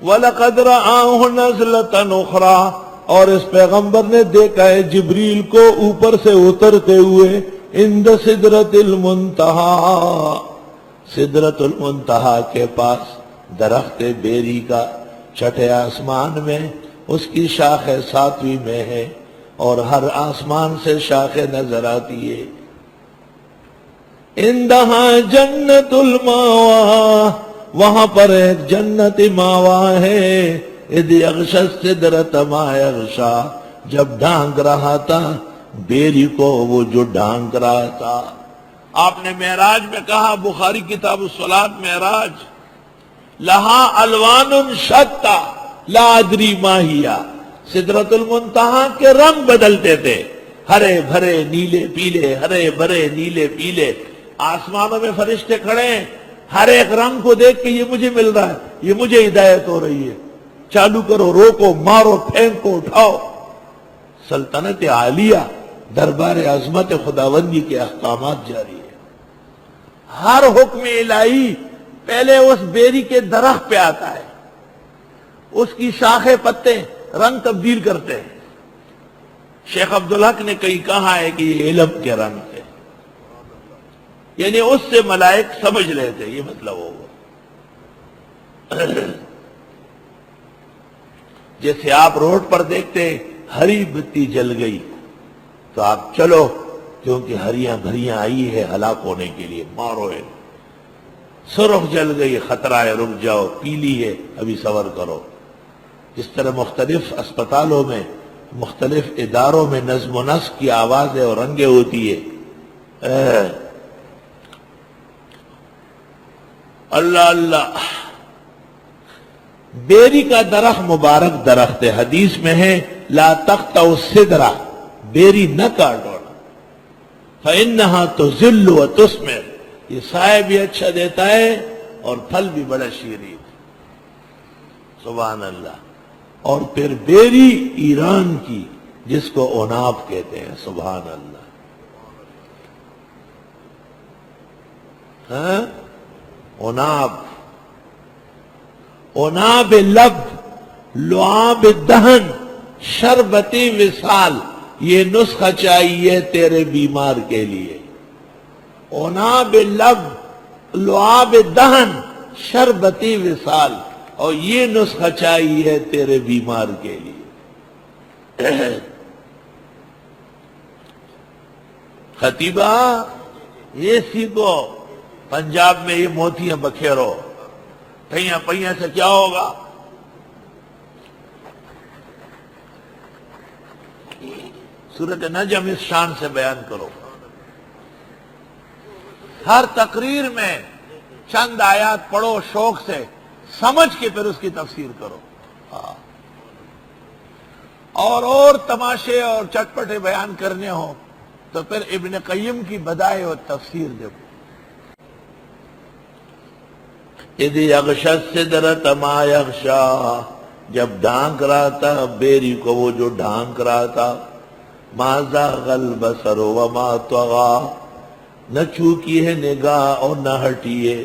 وَلَقَدْ رَآهُ نَزْلَةً أُخْرَىٰ، اور اس پیغمبر نے دیکھا ہے جبریل کو اوپر سے اترتے ہوئے عند سدرۃ المنتہا، سدرۃ المنتہا کے پاس درخت بیری کا، چھٹے آسمان میں، اس کی شاخیں 7ویں میں ہے، اور ہر آسمان سے شاخیں نظر آتی ہے۔ اندہا جنت الماوا، وہاں پر ایک جنت ماوا ہے۔ اذ یغشی السدرۃ ما یغشی، جب ڈھانک رہا تھا بیری کو وہ جو ڈھانک رہا تھا۔ آپ نے معراج میں کہا، بخاری کتاب الصلاۃ معراج، لہا الوان شتیٰ لا ادری ما ہی، سدرۃ المنتہا کے رنگ بدلتے تھے، ہرے بھرے نیلے پیلے، ہرے بھرے نیلے پیلے۔ آسمانوں میں فرشتے کھڑے ہیں، ہر ایک رنگ کو دیکھ کے یہ مجھے مل رہا ہے، یہ مجھے ہدایت ہو رہی ہے، چالو کرو، روکو، مارو، پھینکو، اٹھاؤ۔ سلطنت عالیہ، دربار عظمت خداوندی کے احکامات جاری ہے۔ ہر حکم الہی پہلے اس بیری کے درخت پہ آتا ہے، اس کی شاخیں پتے رنگ تبدیل کرتے ہیں۔ شیخ عبدالحق نے کہیں کہا ہے کہ یہ علم کے رنگ تھے، یعنی اس سے ملائک سمجھ لیتے، یہ مطلب ہوگا۔ جیسے آپ روڈ پر دیکھتے ہری بتی جل گئی تو آپ چلو، کیونکہ ہریاں بھریاں آئی ہے ہلاک ہونے کے لیے، مارو ہے۔ سرخ جل گئی، خطرہ ہے، رک جاؤ، پیلی ہے، ابھی صبر کرو۔ جس طرح مختلف اسپتالوں میں، مختلف اداروں میں نظم و نسق کی آوازیں اور رنگیں ہوتی ہے۔ اللہ اللہ۔ بیری کا درخت مبارک درخت ہے، حدیث میں ہے لا تقطع السدرہ، بیری نہ کاٹو، فإنہا تذل وتثمر، یہ سایہ بھی اچھا دیتا ہے اور پھل بھی بڑا شیریں۔ سبحان اللہ۔ اور پھر بیری ایران کی، جس کو عناب کہتے ہیں، سبحان اللہ۔ ہاں، عناب، عناب لب، لعاب دہن، شربتی وصال، یہ نسخہ چاہیے تیرے بیمار کے لیے۔ عناب لب، لعاب دہن، شربتی وصال، اور یہ نسخہ چاہیے تیرے بیمار کے لیے۔ خطیبہ، یہ سیکھو، پنجاب میں یہ موتیاں بکھیرو، پہیاں پہیاں سے کیا ہوگا؟ سورۃ نجم اس شان سے بیان کرو۔ ہر تقریر میں چند آیات پڑھو شوق سے، سمجھ کے پھر اس کی تفسیر کرو۔ اور تماشے اور چٹپٹے بیان کرنے ہو تو پھر ابن قیم کی بدائع و تفسیر دیکھو۔ اذ یغشی السدرۃ ما یغشی، جب ڈھانک رہا تھا بیری کو وہ جو ڈھانک رہا تھا۔ ما زاغ البصر وما طغی، نہ چوکی ہے نگاہ اور نہ ہٹی ہے،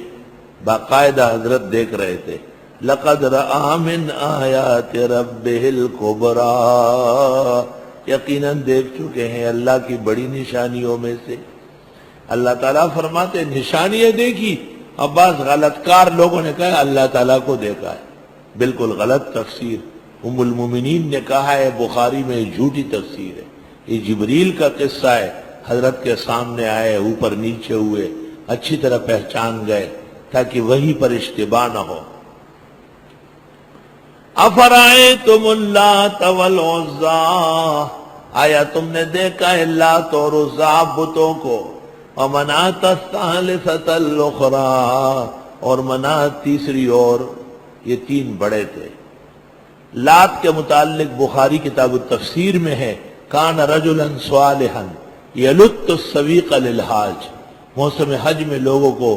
باقاعدہ حضرت دیکھ رہے تھے۔ لقد رأى من آیات ربہ الکبریٰ، یقیناً دیکھ چکے ہیں اللہ کی بڑی نشانیوں میں سے۔ اللہ تعالیٰ فرماتے نشانیاں دیکھی، اب بعض غلط کار لوگوں نے کہا اللہ تعالیٰ کو دیکھا ہے، بالکل غلط تفسیر۔ ام المومنین نے کہا ہے بخاری میں جھوٹی تفسیر ہے، یہ جبریل کا قصہ ہے، حضرت کے سامنے آئے، اوپر نیچے ہوئے، اچھی طرح پہچان گئے تاکہ وہی پر اشتباہ نہ ہو۔ افرائیتم اللات والعزیٰ، آیا تم نے دیکھا ہے لات اور عزیٰ بتوں کو، ومنات الثالثۃ الاخریٰ، اور منات تیسری اور، یہ تین بڑے تھے۔ لات کے متعلق بخاری کتاب التفسیر میں ہے کان رجلا صالحا یلت السویق للحاج، موسم حج میں لوگوں کو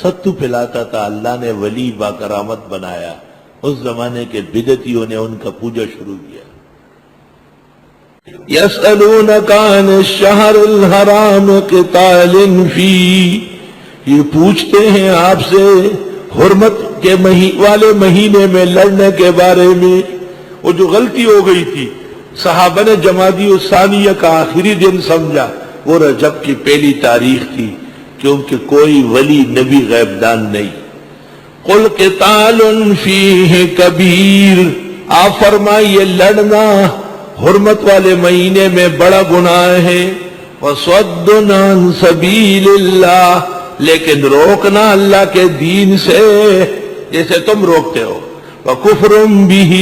ستو پلاتا تھا، اللہ نے ولی با کرامت بنایا، اس زمانے کے بدعتیوں نے ان کا پوجا شروع کیا۔ یسألونک عن الشہر الحرام قتال فیہ، یہ پوچھتے ہیں آپ سے حرمت کے والے مہینے میں لڑنے کے بارے میں، وہ جو غلطی ہو گئی تھی، صحابہ نے جمادی الثانیہ کا آخری دن سمجھا، وہ رجب کی پہلی تاریخ تھی، کیونکہ کوئی ولی نبی غیب دان نہیں۔ قل قتال فیہ کبیر، آپ فرمائیے لڑنا حرمت والے مہینے میں بڑا گناہ ہے، وصد عن سبیل اللہ، لیکن روکنا اللہ کے دین سے جیسے تم روکتے ہو، وکفر بہ،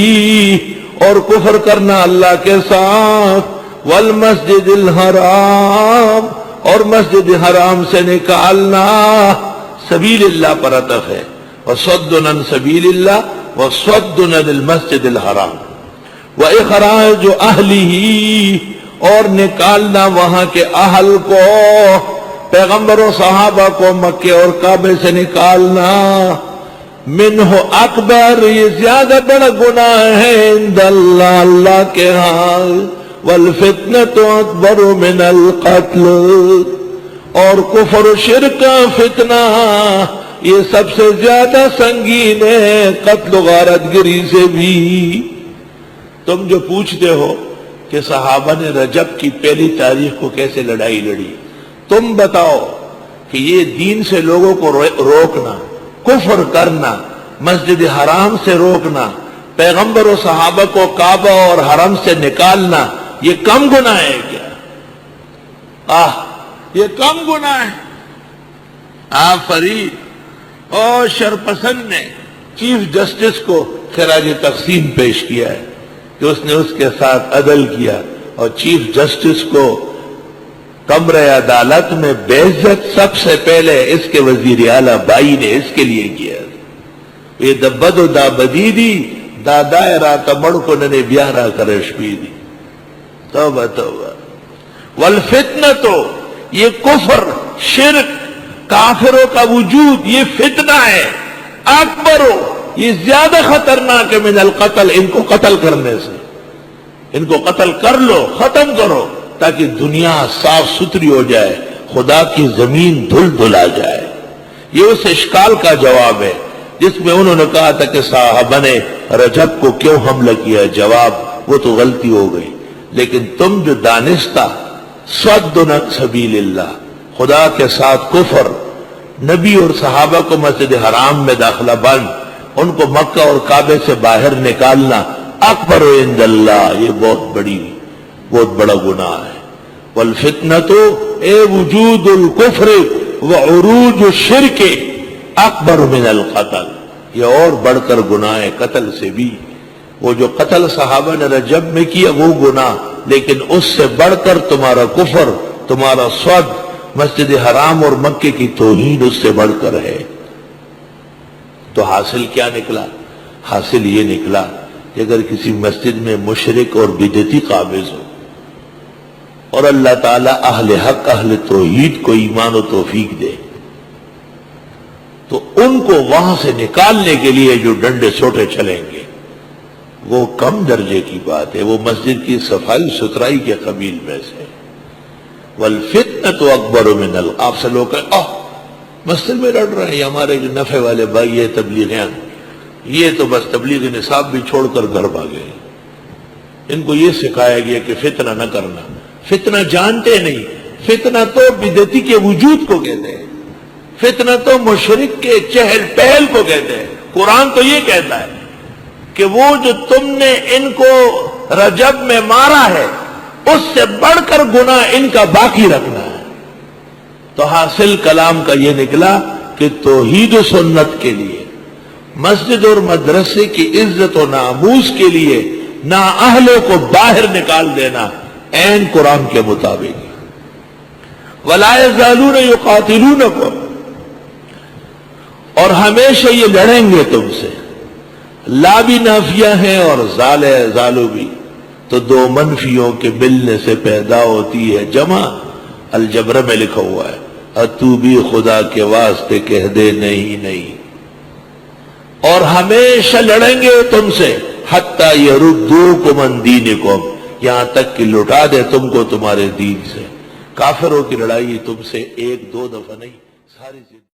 اور کفر کرنا اللہ کے ساتھ، والمسجد الحرام، اور مسجد حرام سے نکالنا، سبیل اللہ پر عطف ہے، وصد عن سبیل اللہ وصد عن المسجد الحرام، وإخراج أهله، اور نکالنا وہاں کے اہل کو، پیغمبر و صحابہ کو مکے اور کعبے سے نکالنا، منہ اکبر، یہ زیادہ بڑا گناہ ہے عند اللہ، اللہ کے ہاں، والفتنۃ اکبر من القتل، اور کفر و شرک کا فتنہ یہ سب سے زیادہ سنگین ہے قتل و غارت گری سے بھی۔ تم جو پوچھتے ہو کہ صحابہ نے رجب کی پہلی تاریخ کو کیسے لڑائی لڑی، تم بتاؤ کہ یہ دین سے لوگوں کو روکنا، کفر کرنا، مسجد حرام سے روکنا، پیغمبر و صحابہ کو کعبہ اور حرم سے نکالنا، یہ کم گناہ ہے کیا؟ یہ کم گناہ ہے؟ فرید اور شرپسند نے چیف جسٹس کو خراج تقسیم پیش کیا ہے کہ اس نے اس کے ساتھ عدل کیا، اور چیف جسٹس کو کمرہ عدالت میں بے عزت سب سے پہلے اس کے وزیر اعلیٰ بائی نے اس کے لیے کیا۔ یہ دبد و دا بدی دی دا دائرہ تمڑ کو ننے بیارہ کرش بھی دی۔ توبہ توبہ۔ والفتنہ، یہ کفر، شرک، کافروں کا وجود، یہ فتنہ ہے، اکبرو، یہ زیادہ خطرناک ہے من القتل، ان کو قتل کرنے سے، ان کو قتل کر لو، ختم کرو، تاکہ دنیا صاف ستھری ہو جائے، خدا کی زمین دھل دھلا جائے۔ یہ اس اشکال کا جواب ہے جس میں انہوں نے کہا تھا کہ صحابہ نے رجب کو کیوں حملہ کیا، جواب وہ تو غلطی ہو گئی، لیکن تم جو دانستہ صد عن سبیل اللہ، خدا کے ساتھ کفر، نبی اور صحابہ کو مسجد حرام میں داخلہ بند، ان کو مکہ اور کعبے سے باہر نکالنا، اکبر عند اللہ، یہ بہت بڑا گناہ ہے۔ والفتنۃ، اے وجود الکفر وعروج الشرک اکبر من القتل، یہ اور بڑھ کر گناہ ہے قتل سے بھی۔ وہ جو قتل صحابہ نے رجب میں کیا وہ گناہ، لیکن اس سے بڑھ کر تمہارا کفر، تمہارا صد، مسجد حرام اور مکے کی توہین اس سے بڑھ کر ہے۔ تو حاصل کیا نکلا؟ حاصل یہ نکلا کہ اگر کسی مسجد میں مشرک اور بدعتی قابض ہو اور اللہ تعالیٰ اہل حق، اہل توحید کو ایمان و توفیق دے، تو ان کو وہاں سے نکالنے کے لیے جو ڈنڈے سوٹے چلیں گے وہ کم درجے کی بات ہے، وہ مسجد کی صفائی ستھرائی کے قبیل میں سے۔ والفتنۃ اکبر من آپ سے لوگ کہیں مسجد میں لڑ رہے ہیں، یہ ہمارے جو نفع والے بھائی ہے تبلیغیان، یہ تو بس تبلیغی نصاب بھی چھوڑ کر گھر بھاگے، ان کو یہ سکھایا گیا کہ فتنہ نہ کرنا۔ فتنہ جانتے نہیں، فتنہ تو بدعتی کے وجود کو کہتے ہیں، فتنہ تو مشرک کے چہل پہل کو کہتے ہیں۔ قرآن تو یہ کہتا ہے کہ وہ جو تم نے ان کو رجب میں مارا ہے اس سے بڑھ کر گناہ ان کا باقی رکھنا ہے۔ تو حاصل کلام کا یہ نکلا کہ توحید و سنت کے لیے، مسجد اور مدرسے کی عزت و ناموس کے لیے نااہلوں کو باہر نکال دینا عین قرآن کے مطابق۔ وَلَا يَزَالُونَ يُقَاتِلُونَكُمْ، اور ہمیشہ یہ لڑیں گے تم سے۔ لا بھی نافیہ ہیں اور زالو بھی، تو دو منفیوں کے ملنے سے پیدا ہوتی ہے جمع۔ الجبر میں لکھا ہوا ہے تو بھی خدا کے واسطے کہہ دے نہیں، اور ہمیشہ لڑیں گے تم سے حتی یردوکم عن دینکم، یہاں تک کہ لٹا دے تم کو تمہارے دین سے۔ کافروں کی لڑائی تم سے ایک دو دفعہ نہیں، ساری زندگی